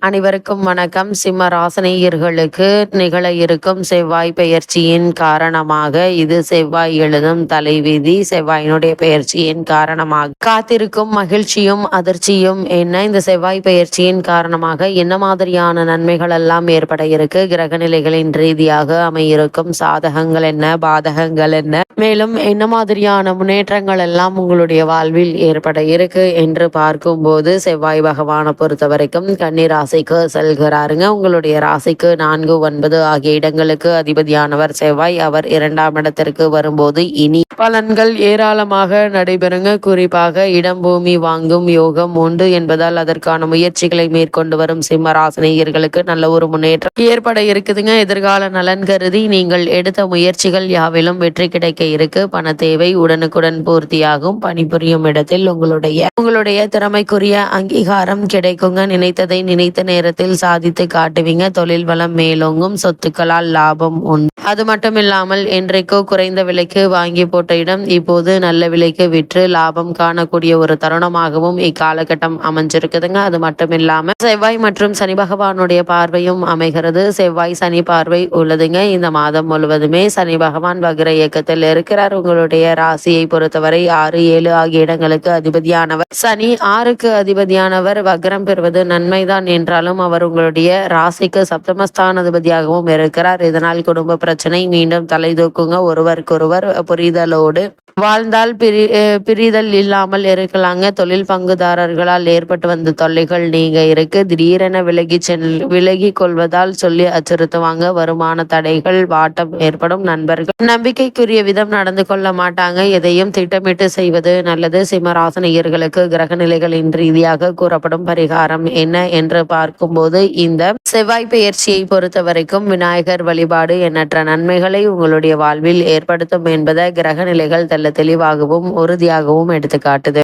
அனைவருக்கும் வணக்கம். சிம்ம ராசினியர்களுக்கு நிகழ இருக்கும் செவ்வாய் பெயர்ச்சியின் காரணமாக இது செவ்வாய் எழுதும் தலைவிதி. செவ்வாயினுடைய பெயர்ச்சியின் காரணமாக காத்திருக்கும் மகிழ்ச்சியும் அதிர்ச்சியும் என்ன? இந்த செவ்வாய் பெயர்ச்சியின் காரணமாக என்ன மாதிரியான நன்மைகள் எல்லாம் ஏற்பட இருக்கு? கிரக நிலைகளின் ரீதியாக அமையிருக்கும் சாதகங்கள் என்ன, பாதகங்கள் என்ன, மேலும் என்ன மாதிரியான முன்னேற்றங்கள் எல்லாம் உங்களுடைய வாழ்வில் ஏற்பட இருக்கு என்று பார்க்கும்போது, செவ்வாய் பகவானை பொறுத்த வரைக்கும் கன்னி ராசிக்கு செல்கிறாருங்க. உங்களுடைய ராசிக்கு 4, 9 ஆகிய இடங்களுக்கு அதிபதியானவர் செவ்வாய். அவர் 2ஆம் இடத்திற்கு வரும்போது இனி பலன்கள் ஏராளமாக நடைபெறுங்க. குறிப்பாக இடம் பூமி வாங்கும் யோகம் உண்டு என்பதால் அதற்கான முயற்சிகளை மேற்கொண்டு வரும் சிம்ம ராசினியர்களுக்கு நல்ல ஒரு முன்னேற்றம் ஏற்பட இருக்குதுங்க. எதிர்கால நலன் கருதி நீங்கள் எடுத்த முயற்சிகள் யாவிலும் வெற்றி கிடைக்க இருக்கு. பண தேவை உடனுக்குடன் பூர்த்தியாகும். பணிபுரியும் இடத்தில் உங்களுடைய திறமைக்குரிய அங்கீகாரம் கிடைக்குங்க. நினைத்ததை நினைத்த நேரத்தில் சாதித்து காட்டுவீங்க. தொழில் வளம் மேலோங்கும். சொத்துக்களால் லாபம் உண்டு. அது மட்டும் இல்லாமல் என்றைக்கோ குறைந்த விலைக்கு வாங்கி போட்ட இடம் இப்போது நல்ல விலைக்கு விற்று லாபம் காணக்கூடிய ஒரு தருணமாகவும் இக்காலகட்டம் அமைஞ்சிருக்குதுங்க. அது மட்டும் இல்லாம செவ்வாய் மற்றும் சனி பகவானுடைய பார்வையும் அமைகிறது. செவ்வாய் சனி பார்வை உள்ளதுங்க. இந்த மாதம் முழுவதுமே சனி பகவான் வக்ர இயக்கத்தில் இருக்கிறார். உங்களுடைய ராசியை பொறுத்தவரை 6, 7 ஆகிய இடங்களுக்கு அதிபதியானவர் சனி. 6க்கு அதிபதியானவர் வக்ரம் பெறுவது நன்மைதான் என்றாலும் அவர் உங்களுடைய ராசிக்கு சப்தமஸ்தானாதிபதியாகவும் இருக்கிறார். இதனால் குடும்ப பிரச்சனை மீண்டும் தலை தூக்குங்க. ஒருவருக்கொருவர் புரிதலோடு வாழ்ந்தால் பிரிதல் இல்லாமல் இருக்கலாங்க. தொழில் பங்குதாரர்களால் ஏற்பட்டு வந்த தொல்லைகள் நீங்க இருக்கு. திடீரென விலகி கொள்வதால் சொல்லி அச்சுறுத்துவாங்க. வருமான தடைகள், வாட்டம் ஏற்படும். நண்பர்கள் நம்பிக்கைக்குரிய விதம் நடந்து கொள்ள மாட்டாங்க. எதையும் திட்டமிட்டு செய்வது நல்லது. சிம்மராசினியர்களுக்கு கிரக நிலைகளின் ரீதியாக கூறப்படும் பரிகாரம் என்ன என்று பார்க்கும்போது, இந்த செவ்வாய் பெயர்ச்சியை பொறுத்த வரைக்கும் விநாயகர் வழிபாடு எண்ணற்ற நன்மைகளை உங்களுடைய வாழ்வில் ஏற்படுத்தும் என்பதை கிரக நிலைகள் தெளிவாகவும் உறுதியாகவும் எடுத்துக்காட்டுது.